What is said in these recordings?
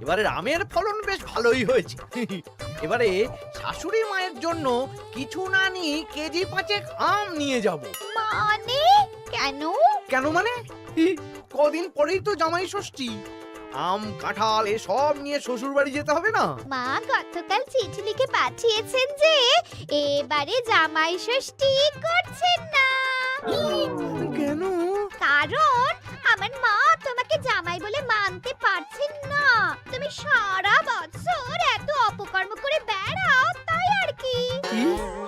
এবারে আমের ফলন বেশ ভালোই হয়েছে। এবারে শাশুড়ি মায়ের জন্য কিছু না নিয়ে কেজি 5 আম নিয়ে যাব। মানে কেন? কেন মানে? কদিন পরেই তো জামাই ষষ্ঠী। আম কাঁঠাল এসব নিয়ে শ্বশুর বাড়ি যেতে হবে না? মা গতকাল চিঠি লিখে পাঠিয়েছেন যে এবারে জামাই ষষ্ঠী করছেন না। কেন? কারণ আমার মা তোমাকে জামাই বলে মানতে পারছেন না। তুমি সারা বছর এত অপকর্ম করে বেড়াও, তাই আর কি। কি?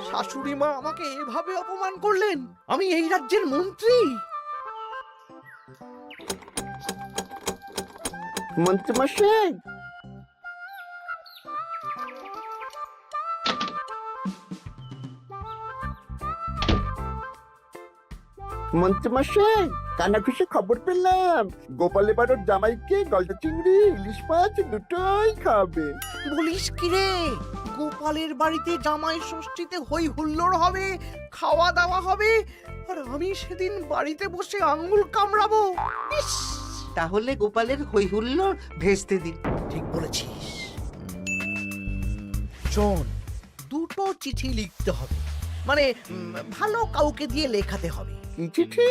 শাশুড়ি মা আমাকে এভাবে অপমান করলেন? আমি এই রাজ্যের মন্ত্রী। মন্ত্রীমশাই, মন্ত্রীমশাই, কানাঘুষে খবর পেলাম গোপাল এবার ওর জামাইকে গলদা চিংড়ি ইলিশ মাছ দুটোই খাবে। বলিস কি রে? গোপালের বাড়িতে জামাই ষষ্ঠীতে হই হুল্লোড় হবে, খাওয়া দাওয়া হবে, আর আমি সেদিন বাড়িতে বসে আঙ্গুল কামড়াবো। ইস! তাহলে গোপালের হই হুল্লোড় ভেস্তে দিন। ঠিক বলেছিস। শোন, দুটো চিঠি লিখতে হবে, মানে ভালো কাউকে দিয়ে লেখাতে হবে। কি চিঠি?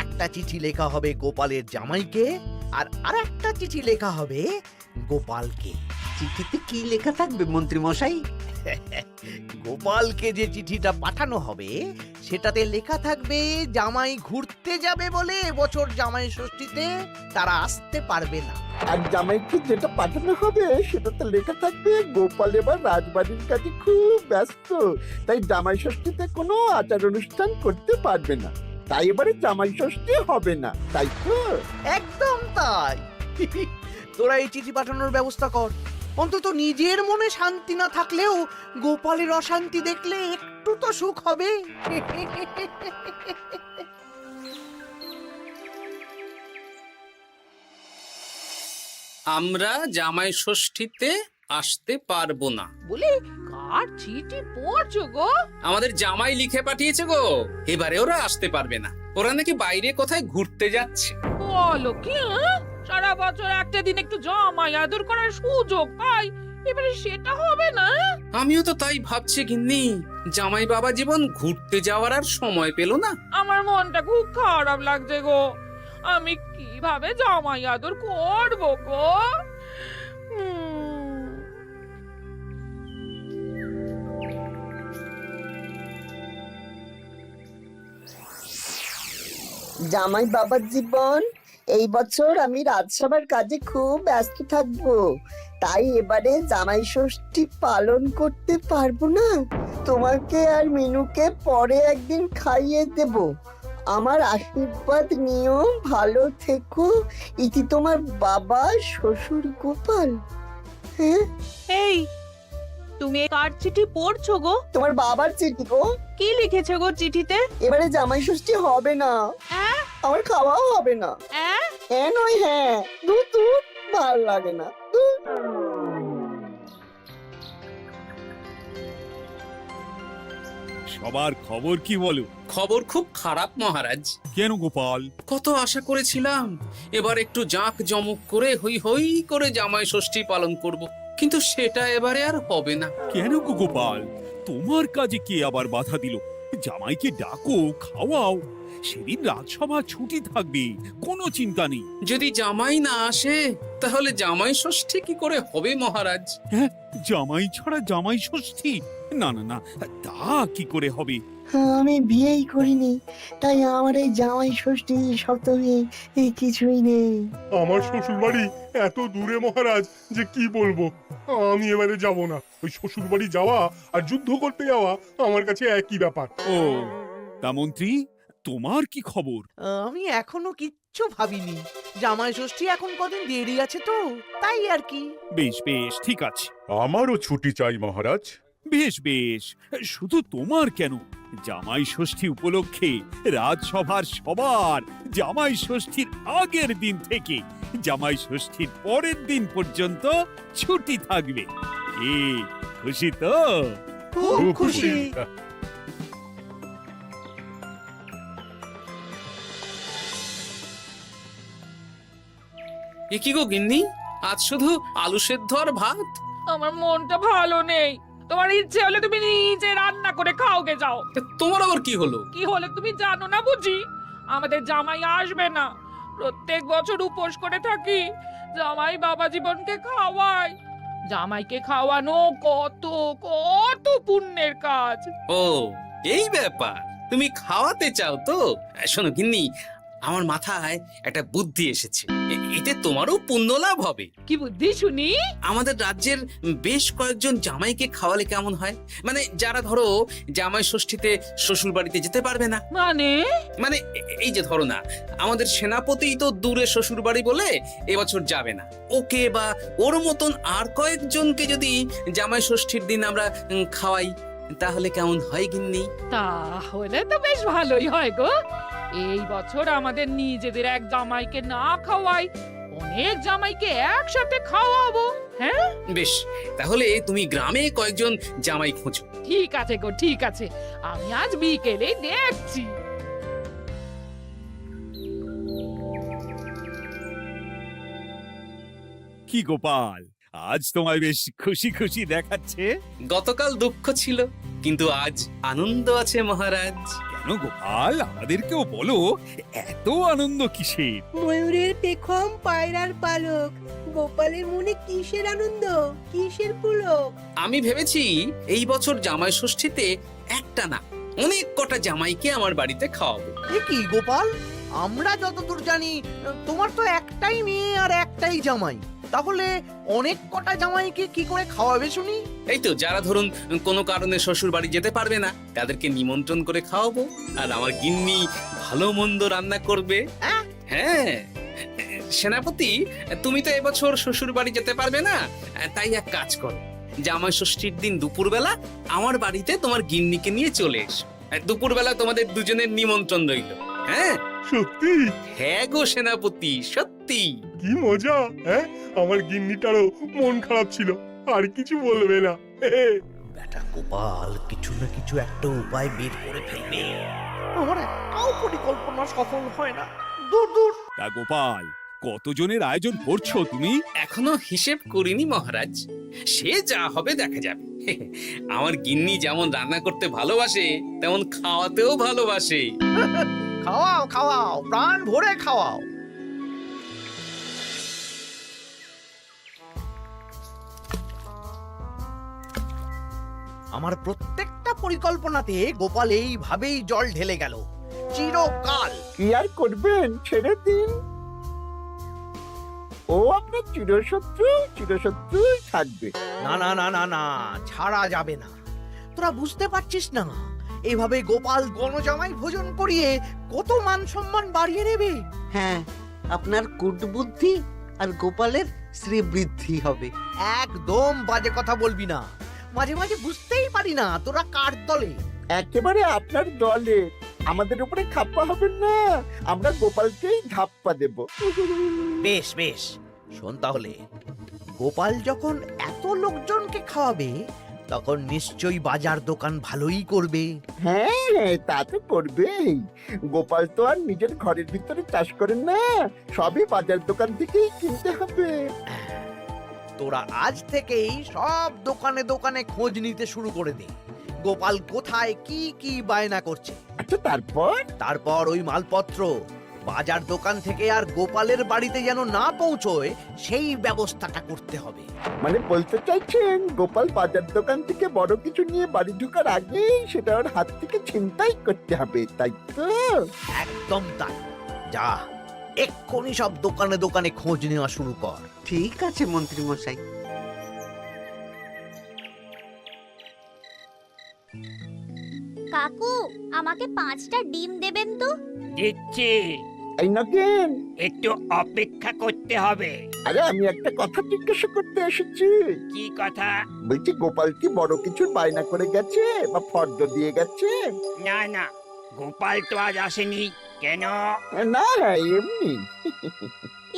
একটা চিঠি লেখা হবে গোপালের জামাইকে, আর আরেকটা চিঠি লেখা হবে গোপালকে। চিঠিতে কি লেখা থাকবে মন্ত্রী মশাই? গোপালকে যে চিঠিটা পাঠানো হবে সেটাতে লেখা থাকবে জামাই ঘুরতে যাবে বলে এবছর জামাই ষষ্ঠীতে তারা আসতে পারবে না। আর জামাইকে যেটা পাঠানো হবে সেটাতে লেখা থাকবে গোপাল এবার রাজবাড়ির কাছে খুব ব্যস্ত, তাই জামাই ষষ্ঠীতে কোনো আচার অনুষ্ঠান করতে পারবে না, তাই এবারে জামাই ষষ্ঠী হবে না, তাই তো? একদম তাই। তোরা এই চিঠি পাঠানোর ব্যবস্থা কর। অন্তত নিজের মনে শান্তি না থাকলেও গোপালের অশান্তি দেখলে একটু তো সুখ হবে। আমরা জামাই ষষ্ঠীতে আসতে পারবো না বলে কার চিঠি পড়ছো গো? আমাদের জামাই লিখে পাঠিয়েছে গো, এবারে ওরা আসতে পারবে না। ওরা নাকি বাইরে কোথায় ঘুরতে যাচ্ছে। বলো কি? সারা বছর একটা দিন একটু জামাই আদর করার সুযোগ পাই, এবারে সেটা হবে না? আমিও তো তাই ভাবছি গিন্নি, জামাই বাবা জীবন ঘুরতে যাওয়ার আর সময় পেল না। আমার মনটা খুব খারাপ লাগছে গো। আমি কিভাবে জামাই আদর করবো গো? জামাই বাবার জীবন, এই বছর আমি রাজসভার কাজে খুব ব্যস্ত থাকবো, তাই এবারে জামাই ষষ্ঠী পালন করতে পারবো না। তোমাকে আর মিনুকে পরে একদিন খাইয়ে দেব। আমার আশীর্বাদ নিও, ভালো থেকো। ইতি তোমার বাবা শ্বশুর গোপাল। হ্যাঁ, এই তুমি কার চিঠি পড়ছো গো? তোমার বাবার চিঠি গো। কি লিখেছে গো চিঠিতে? এবারে জামাই ষষ্ঠী হবে না, আমার খাওয়াও হবে না। হ্যাঁ নয় হ্যাঁ, দূর দূর, ভাল লাগে না। সবার খবর কি বলো? খবর খুব খারাপ মহারাজ। কেন গোপাল? কত আশা করেছিলাম এবার একটু জাঁক জমক করে হই হই করে জামাই ষষ্ঠী পালন করব, কিন্তু সেটা এবারে আর হবে না। কেন গো গোপাল, তোমার কাজে কে আবার বাধা দিল? জামাইকে ডাকো, খাওয়াও, সেদিন রাজসভা ছুটি থাকবে, কোনো চিন্তা নেই। যদি জামাই না আসে তাহলে জামাই ষষ্ঠী কি করে হবে মহারাজ? হ্যাঁ, জামাই ছাড়া জামাই ষষ্ঠী? না না না, তা কি করে হবে? আমি বিয়েই করিনি, তাই আমার এই জামাই ষষ্ঠী সপ্তমী এই কিছুই নেই। আমার শ্বশুর বাড়ি এত দূরে মহারাজ যে কি বলবো। আমি এবারে যাব না। ওই শ্বশুর বাড়ি যাওয়া আর যুদ্ধ করতে যাওয়া আমার কাছে একই ব্যাপার। ও, তা মন্ত্রী, তোমার কি খবর? আমি এখনো কিচ্ছু ভাবিনি। জামাই ষষ্ঠী এখন কদিন দেরি আছে তো, তাই আর কি। বেশ বেশ, ঠিক আছে। আমারও ছুটি চাই মহারাজ। বেশ বেশ, শুধু তোমার কেন, জামাই ষষ্ঠী উপলক্ষে রাজসভার সবার জামাই ষষ্ঠীর আগের দিন থেকে জামাই ষষ্ঠীর পরের দিন পর্যন্ত ছুটি থাকবে। এ খুশি তো? খুব খুশি। এ কি গো গিন্নি, আজ শুধু আলু সেদ্ধ আর ভাত? আমার মনটা ভালো নেই। তোমার ইচ্ছে হলে তুমি নিজে রান্না করে খাওগে যাও। তা তোমার আবার কি হলো? কি হলে তুমি জানো না বুঝি? আমাদের জামাই আসবে না। প্রত্যেক বছর উপোস করে থাকি, জামাই বাবা জীবনকে খাওয়ায়। জামাইকে খাওয়ানো কত কত পুণ্যের কাজ। ও এই ব্যাপার, তুমি খাওয়াতে চাও তো? শোনো গিন্নি, আমার মাথায় একটা বুদ্ধি এসেছে। এতে তোমারও পুণ্য লাভ হবে। কি বুদ্ধি শুনি? আমাদের রাজ্যের বেশ কয়েকজন জামাইকে খাওয়ালে কেমন হয়? মানে যারা ধরো জামাই ষষ্ঠীতে শ্বশুর বাড়িতে যেতে পারবে না। মানে মানে এই যে ধরো না, আমাদের সেনাপতি তো দূরে শ্বশুর বাড়ি বলে এবছর যাবে না। ওকে বা ওর মতন আর কয়েকজনকে যদি জামাই ষষ্ঠীর দিন আমরা খাওয়াই, তাহলে কেমন হয় গিন্নি? তাহলে তো বেশ ভালোই হয় গো। এই বছর আমাদের নিজেদের এক জামাইকে না খাওয়াই, অনেক জামাইকে একসাথে খাওয়াবো। হ্যাঁ, বেশ, তাহলে তুমি গ্রামে কয়েকজন জামাই খোঁজো। ঠিক আছে গো, ঠিক আছে। আমি আজ বিকেলে দেখছি। কি গোপাল, আজ তোমায় বেশ খুশি খুশি দেখাচ্ছে। গতকাল দুঃখ ছিল, কিন্তু আজ আনন্দ আছে মহারাজ। কেন গোপাল, আমাদেরকেও বলো, এত আনন্দ কিসের? ময়ূরের পেখম, পায়রার পালক, গোপালের মনে কিসের আনন্দ, কিসের পুলক? আমি ভেবেছি এই বছর জামাই ষষ্ঠীতে একটা না, অনেক কটা জামাইকে আমার বাড়িতে খাওয়াবো। এ কি গোপাল, আমরা যতদূর জানি তোমার তো একটাই মেয়ে আর একটাই জামাই, তাহলে অনেক কটা জামাইকে কি করে খাওয়াবে শুনি? এই তো যারা ধরুন কোনো কারণে শ্বশুর বাড়ি যেতে পারবে না, তাদেরকে নিমন্ত্রণ করে খাওয়াবো। আর আমার গিন্নি ভালো মন্দ রান্না করবে। হ্যাঁ সেনাপতি, তুমি তো এবছর শ্বশুর বাড়ি যেতে পারবে না, তাই এক কাজ করো, জামাই ষষ্ঠীর দিন দুপুরবেলা আমার বাড়িতে তোমার গিন্নিকে নিয়ে চলে এসো। দুপুরবেলা তোমাদের দুজনের নিমন্ত্রণ রইল। হ্যাঁ সত্যি? হ্যাঁ গো সেনাপতি, সত্যি। কি মজা! হ্যাঁ, আমার গিন্নিটারও মন খারাপ ছিল, আর কিছু বলবে না। বেটা গোপাল কিছু না কিছু একটা উপায় বের করে ফেলবে। আমার একটাও পরিকল্পনা সফল হয় না। দূর দূর। তা গোপাল, কতজনের আয়োজন করছো তুমি? এখনো হিসেব করিনি মহারাজ, সে যা হবে দেখা যাবে। আমার গিন্নি যেমন রান্না করতে ভালোবাসে, তেমন খাওয়াতেও ভালোবাসে। খাওয়াও খাওয়াও, প্রাণ ভরে খাওয়াও। আমার প্রত্যেকটা পরিকল্পনাতে গোপাল এইভাবেই জল ঢেলে গেল চিরকাল। কি আর করবেন, ছেড়ে দিন। ও আপনার চিরশত্রুই থাকবে। না না না না না, ছাড়া যাবে না। তোরা বুঝতে পারছিস না, এভাবে গোপাল গণজামাই ভোজন করিয়ে কত মান সম্মান বাড়িয়ে নেবে। হ্যাঁ, আপনার কূটবুদ্ধি আর গোপালের শ্রীবৃদ্ধি হবে। একদম বাজে কথা বলবি না। মাঝে মাঝে বুঝতেই পারি না তোরা কার দলে। একেবারে আপনার দলে। আমাদের উপরে খাপ্পা হবেন না, আমরা গোপালকেই ধাপ্পা দেব। বেশ বেশ, শোন তাহলে, গোপাল যখন এত লোকজনকে খাওয়াবে, তখন নিশ্চয়ই বাজার দোকান ভালোই করবে। হ্যাঁ, তা তো করবেই। গোপাল তো আর নিজের ঘরের ভিতরে চাষ করেন না, সবই বাজার দোকান থেকেই কিনতে হবে। তোরা আজ থেকেই সব দোকানে দোকানে খোঁজ নিতে শুরু করে দে, গোপাল কোথায় কি কি বায়না করছে। আচ্ছা, তারপর ওই মালপত্র বাজার দোকান থেকে আর গোপালের বাড়িতে যেন না পৌঁছয়, সেই ব্যবস্থাটা করতে হবে। মানে বলতে চাইছেন গোপাল বাজার দোকান থেকে বড় কিছু নিয়ে বাড়ি ঢোকার আগেই সেটা ওর হাত থেকে ছিনতাই করতে হবে, তাই তো? একদম তাই। যা, এক্ষুনি সব দোকানে দোকানে খোঁজ নেওয়া শুরু কর। ঠিক আছে মন্ত্রী মশাই। কাকু, আমাকে 5টা ডিম দেবেন তো? দিচ্ছি, এই নগেন, একটু অপেক্ষা করতে হবে। আরে আমি একটা কথা জিজ্ঞাসা করতে এসেছি। কি কথা? বলছি গোপাল কি বড় কিছুর বায়না করে গেছে বা ফর্দ দিয়ে গেছে? না না, গোপাল তো আজ আসেনি। কেন? না, এমনি।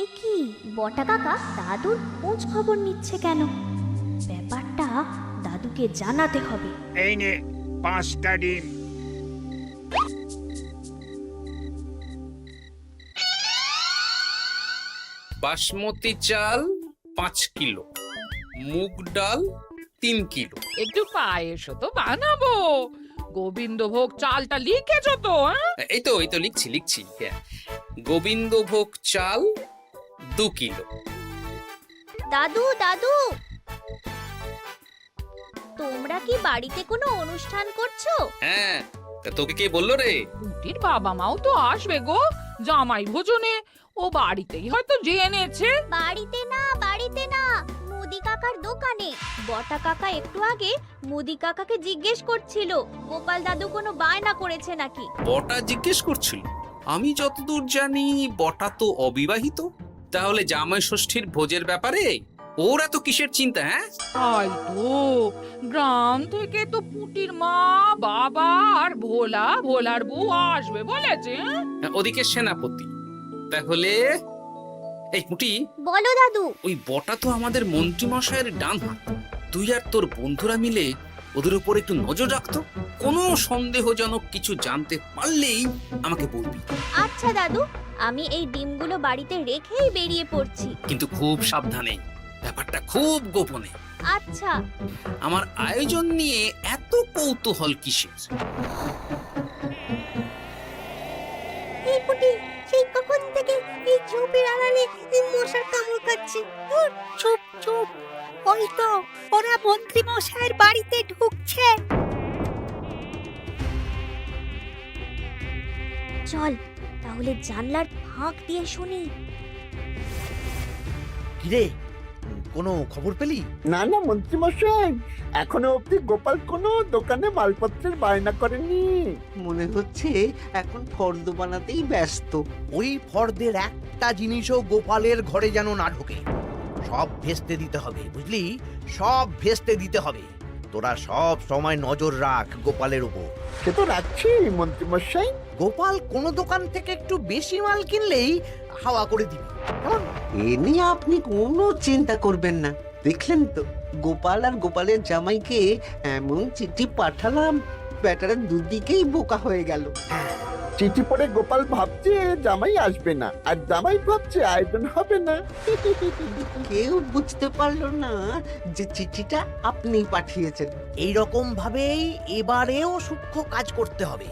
এ কি, বটা কাকা দাদুর খোঁজ খবর নিচ্ছে কেন? ব্যাপারটা দাদুকে জানাতে হবে। এই নে 5টা ডিম। বাসমতি চাল 5 কিলো, মুগ ডাল 3 কিলো। একটু পায়েসও তো বানাবো। গোবিন্দভোগ চালটা লিখেছো তো? হ্যাঁ, এই তো লিখছি। হ্যাঁ, গোবিন্দভোগ চাল 2 কিলো। দাদু দাদু, তোমরা কি বাড়িতে কোনো অনুষ্ঠান করছো? হ্যাঁ, তা তোকে কে বললো রে? পুটির বাবা মাও তো আসবে গো জামাই ভোজনে। ও বাড়িতেই হয়তো জেনেছে। বাড়িতে না, মুদি কাকার দোকানে। বটা কাকা একটু আগে মুদি কাকাকে জিজ্ঞেস করছিল গোপাল দাদু কোনো বায়না করেছে নাকি। বটা জিজ্ঞেস করছিল? আমি যতদূর জানি বটা তো অবিবাহিত। তাহলে জামাই ষষ্ঠীর ভোজের ব্যাপারে ওর এত কিসের চিন্তা? হ্যাঁ, তাই তো, গ্রাম থেকে তো পুটির মা, বাবা আর ভোলার বউ আসবে বলেছে। ওদিকে সেনাপতি। তাহলে এই পুটি, বলো দাদু। ওই বটা তো আমাদের মন্ত্রী মশাইয়ের ডান হাত। তুই আর তোর বন্ধুরা মিলে ওদের উপর একটু নজর রাখতো। কোনো সন্দেহজনক কিছু জানতে পারলেই আমাকে বলবি। আচ্ছা দাদু, আমি এই ডিমগুলো বাড়িতে রেখেই বেরিয়ে পড়ছি। কিন্তু খুব সাবধানে, ব্যাপারটা খুব গোপনে। আচ্ছা। আমার আয়োজন নিয়ে এত কৌতূহল কিসের? এই পুটি, সেই কখন থেকে এই ঝোপের আড়ালে মশার কামড় খাচ্ছে। চুপ চুপ, ওই তো ওরা মন্ত্রী মশাইয়ের বাড়িতে ঢুকছে। চল তাহলে জানলার ফাঁক দিয়ে শুনি। কিরে, কোনো খবর পেলি? না মন্ত্রী মশাই, এখনো অব্দি গোপাল কোনো দোকানে মালপত্রের বায়না করেনি। মনে হচ্ছে এখন ফর্দ বানাতেই ব্যস্ত। ওই ফর্দের একটা জিনিসও গোপালের ঘরে যেন না ঢোকে। সব ভেস্তে দিতে হবে, বুঝলি? সব ভেস্তে দিতে হবে। তোরা সব সময় নজর রাখ গোপালের উপর। সে তো রাখছি মন্ত্রী মশাই। গোপাল কোনো দোকান থেকে একটু বেশি মাল কিনলেই হাওয়া করে দিবি, কেমন? এ নিয়ে আপনি কোনো চিন্তা করবেন না। দেখলেন তো, গোপাল আর গোপালের জামাইকে এমন চিঠি পাঠালাম, ব্যাটারা দুদিকেই বোকা হয়ে গেল। চিঠি পড়ে গোপাল ভাবছে জামাই আসবে না, আর জামাই ভাবছে আয়োজন হবে না। কেউ বুঝতে পারলো না যে চিঠিটা আপনি পাঠিয়েছেন। এইরকম ভাবেই এবারেও সূক্ষ্ম কাজ করতে হবে।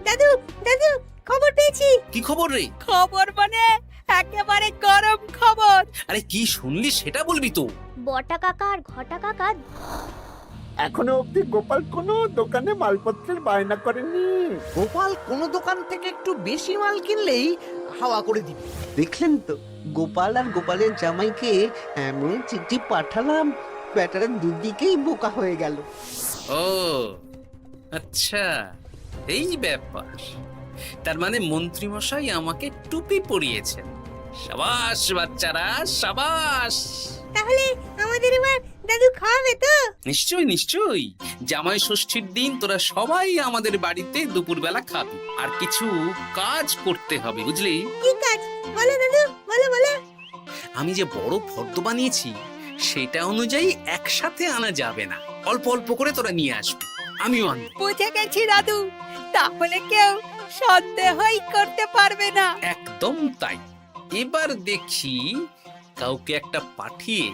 দাদু দাদু, খবর পেয়েছি। কি খবর রে? খবর মানে একেবারে গরম খবর। আরে কি শুনলি সেটা বলবি তো। বটা কাকা আর ঘটা কাকা এখনো অব্দি গোপাল কোনো দোকানে মালপত্রের বায়না করেনি। গোপাল কোনো দোকান থেকে একটু বেশি মাল কিনলেই হাওয়া করে দিবি। দেখলেন তো, গোপাল আর গোপালের জামাইকে এমন চিঠি পাঠালাম, ব্যাটারা দুদিকেই বোকা হয়ে গেল। ও আচ্ছা, এই ব্যাপার। তার মানে মন্ত্রী মশাই আমাকে টুপি পরিয়েছেন। সাবাস বাচ্চারা, সাবাস। তাহলে আমাদের এবার দাদু খাওয়াবে তো? নিশ্চয়ই। জামাই ষষ্ঠীর দিন তোরা সবাই আমাদের বাড়িতে দুপুরবেলা খাবি। আর কিছু কাজ করতে হবে, বুঝলি? কি কাজ? বলো দাদু, বলো। আমি যে বড় ফর্দ বানিয়েছি সেটা অনুযায়ী একসাথে আনা যাবে না, অল্প অল্প করে তোরা নিয়ে আসবি। আমিও আনবো। বুঝে গেছি দাদু, তাহলে কেউ সন্দেহই করতে পারবে না। একদম তাই। এবার দেখি কাউকে একটা পাঠিয়ে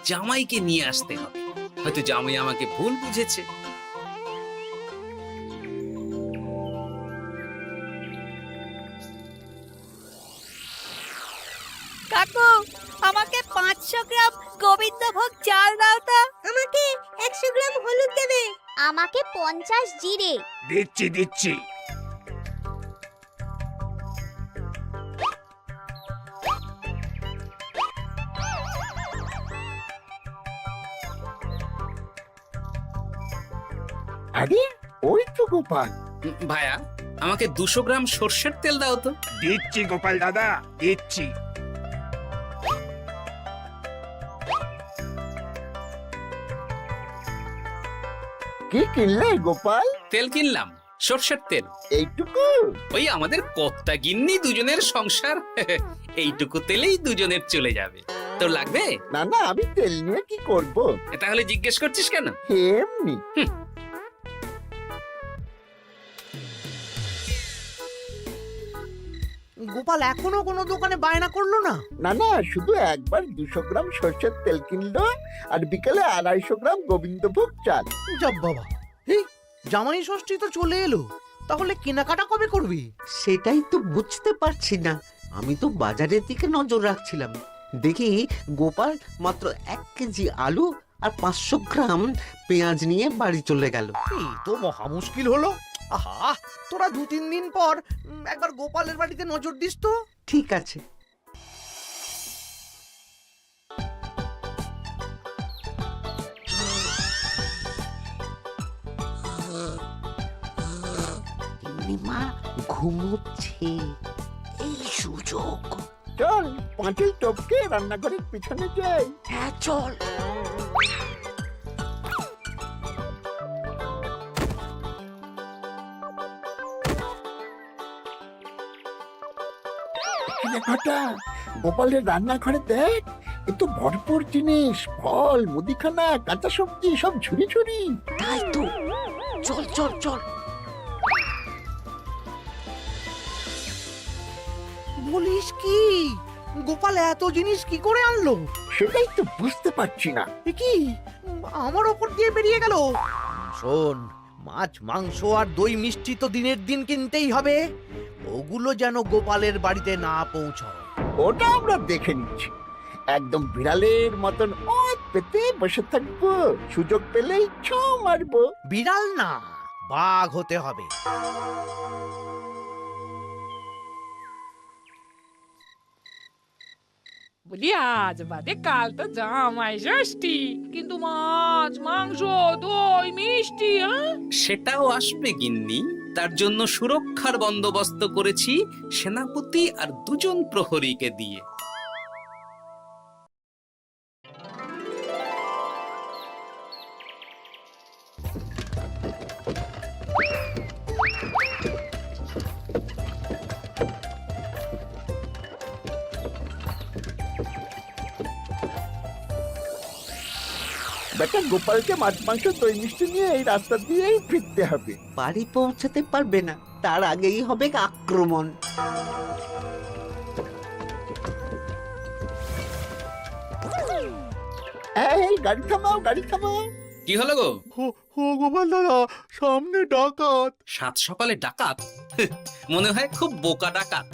জামাইকে নিয়ে আসতে হবে। হয়তো জামাই আমাকে ভুল বুঝেছে। কাকু, আমাকে 500 গ্রাম গোবিন্দভোগ চাল দাও তো। আমাকে 100 গ্রাম হলুদ দেবে। আমাকে 50 জিরে। দিচ্ছি আরে ওই তো গোপাল। ভাইয়া, আমাকে 200 গ্রাম সর্ষের তেল দাও তো। দিচ্ছি গোপাল দাদা, দিচ্ছি। কি কিনলে গোপাল? তেল কিনলাম, সর্ষের তেল। এইটুকু? ওই আমাদের কর্তা গিন্নি দুজনের সংসার, এইটুকু তেলেই দুজনের চলে যাবে। তোর লাগবে? না না, আমি তেল নিয়ে কি করব? তাহলে জিজ্ঞেস করছিস কেন? এমনি। গোপাল এখনো কোনো দোকানে বায়না করলো না? না না, শুধু একবার 200 গ্রাম সর্ষের তেল কিনলো আর বিকেলে 250 গ্রাম গোবিন্দভোগ চাল। যাব বাবা, এই জামাই ষষ্ঠী তো চলে এলো, তাহলে কেনাকাটা কবে করবি? সেটাই তো বুঝতে পারছি না। আমি তো বাজারের দিকে নজর রাখছিলাম, দেখি গোপাল মাত্র 1 কেজি আলু আর 500 গ্রাম পেঁয়াজ নিয়ে বাড়ি চলে গেল। এই তো মহা মুশকিল হলো। আহা, তোরা 2-3 দিন পর একবার গোপালের বাড়িতে নজর দিস তো। ঠিক আছে। মা ঘুমোচ্ছে, এই সুযোগ। চল পাঁচিল টপকে রান্নাঘরের পিছনে যাই। হ্যাঁ চল। ঘটা, গোপালের রান্নাঘরে দেখ, এ তো ভরপুর জিনিস, ফল, মুদিখানা, কাঁচা সবজি সব ঝুড়ি ঝুড়ি। তাই তো, চল চল চল। বলিস কি, গোপাল এত জিনিস কি করে আনলো? সেটাই তো বুঝতে পারছি না। এ কি আমার ওপর দিয়ে বেরিয়ে গেল? শোন, মাছ মাংস আর দই মিষ্টি তো দিনের দিন কিনতেই হবে, ওগুলো যেন গোপালের বাড়িতে না পৌঁছায়। ওটা আমরা দেখে নিচ্ছি। একদম বিড়ালের মতন ওত পেতে বসে থাকবো, সুযোগ পেলেই ছো মারবো। বিড়াল না, বাঘ হতে হবে। বলি আজ বাদে কাল তো জামাই ষষ্ঠী, কিন্তু মাছ মাংস দই মিষ্টি সেটাও আসবে গিন্নি। তার জন্য সুরক্ষার বন্দোবস্ত করেছি সেনাপতি আর 2 জন প্রহরীকে দিয়ে। বেটা গোপালকে মাছ মাংস দই মিষ্টি নিয়ে এই রাস্তা দিয়েই ফিরতে হবে। বাড়ি পৌঁছাতে পারবে না, তার আগেই হবে আক্রমণ। এই গাড়ি থামাও, গাড়ি থামাও। কি হলো গো? ও গোপাল দাদা, সামনে ডাকাত। 7 সকালে ডাকাত? মনে হয় খুব বোকা ডাকাত।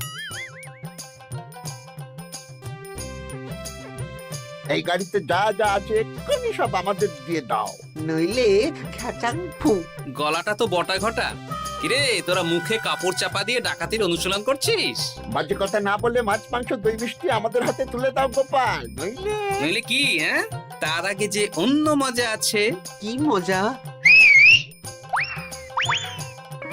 এই গাড়িতে যা যা আছে এক্ষুনি সব আমাদের দিয়ে দাও। নইলে খ্যাচাং ফু। গলাটা তো বটা ঘটা। কিরে, তোরা মুখে কাপড় চাপা দিয়ে ডাকাতির অনুশীলন করছিস? বাজে কথা না বলে মাছ মাংস দই মিষ্টি আমাদের হাতে তুলে দাও গোপাল, নইলে। নইলে কি? হ্যাঁ, তার আগে যে অন্য মজা আছে। কি মজা?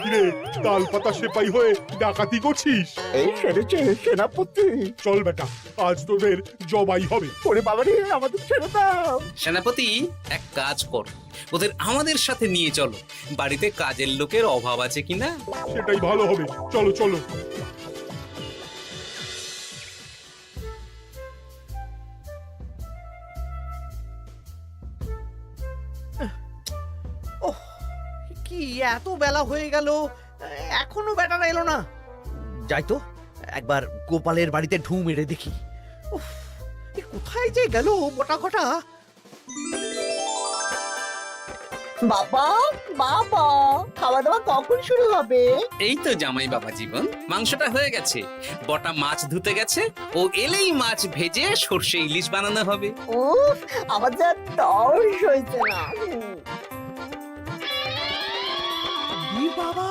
কিরে, তাল পাতা সেপাই হয়ে ডাকাতি করছিস? এই সেরেছে সেনাপতি। চল বেটা, আজ তোদের জবাই হবে। ওরে বাবারে, আমাদের ছেড়ে দাও। সেনাপতি, এক কাজ কর, ওদের আমাদের সাথে নিয়ে চলো। বাড়িতে কাজের লোকের অভাব আছে কিনা। সেটাই ভালো হবে, চলো চলো। ওহ, কি এত বেলা হয়ে গেল, এখনো বেটারা এলো না। যাই তো একবার গোপালের বাড়িতে ঢু মেরে দেখি। উফ, এ কোথায় যে গেল বটা ঘটা? বাবা বাবা, খাওয়া দাওয়া কখন শুরু হবে? এই তো জামাই বাবা জীবন, মাংসটা হয়ে গেছে, বটা মাছ ধুতে গেছে, ও এলেই মাছ ভেজে সর্ষে ইলিশ বানানো হবে। উফ, আমার যা তর্স হয়েছে না। এ বাবা,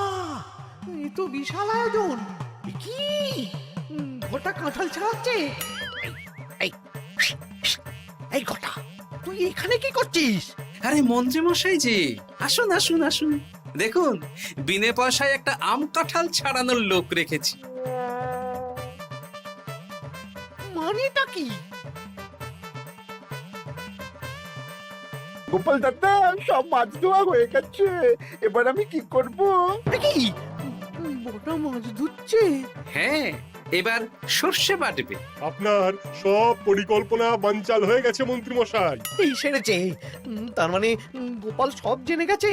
এ তো বিশাল আয়োজন। এ কি ঘটা কাঁঠাল ছাড়াচ্ছে? এই এই ঘটা, তুই এখানে কি করছিস? আরে মন্ত্রী মশাই যে, আসুন আসুন আসুন, দেখুন বিনে পয়সায় একটা আম কাঁঠাল ছাড়ানোর লোক রেখেছি। মানেটা কি? গোপাল দাদা, সব মাছ ধোয়া হয়ে গেছে, এবার আমি কি করব? এ কি বটা মাছ ধুচ্ছে? হ্যাঁ, এবার সর্ষে বাটবে। আপনার সব পরিকল্পনা বানচাল হয়ে গেছে মন্ত্রী মশাই। এই সেরেছে। তার মানে গোপাল সব জেনে গেছে।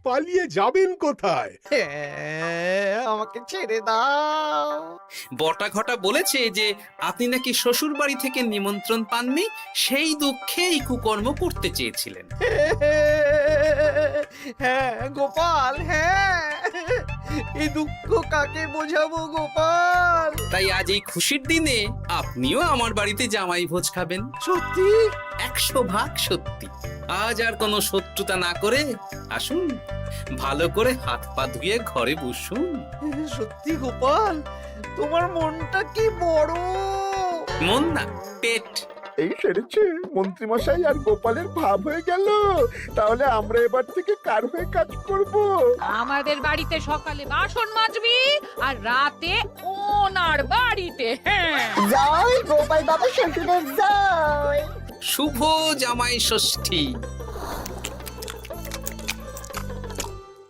পালিয়ে যাবেন কোথায়? হ্যাঁ, আমাকে ছেড়ে দাও। বটা ঘটা বলেছে যে আপনি নাকি শ্বশুর বাড়ি থেকে নিমন্ত্রণ পাননি, সেই দুঃখে এই কুকর্ম করতে চেয়েছিলেন। হ্যাঁ গোপাল, হ্যাঁ, এই দুঃখ কাকে বোঝাবো গোপাল? তাই আজ এই খুশির দিনে আপনিও আমার বাড়িতে জামাই ভোজ খাবেন। সত্যি? 100% সত্যি। আজ আর কোনো শত্রুতা না করে আসুন, ভালো করে হাত পা ধুয়ে ঘরে বসুন। সত্যি গোপাল, তোমার মনটা কি বড়। মন না, পেট। এই সেরেছে, মন্ত্রী মশাই আর গোপালের ভাব হয়ে গেল। তাহলে আমরা এবার থেকে কার হয়ে কাজ করব? আমাদের বাড়িতে সকালে বাসন মাজবি আর রাতে ওনার বাড়িতে। হ্যাঁ, জয় গোপাল বাবা শ্বশুরের জয়। শুভ জামাই ষষ্ঠী।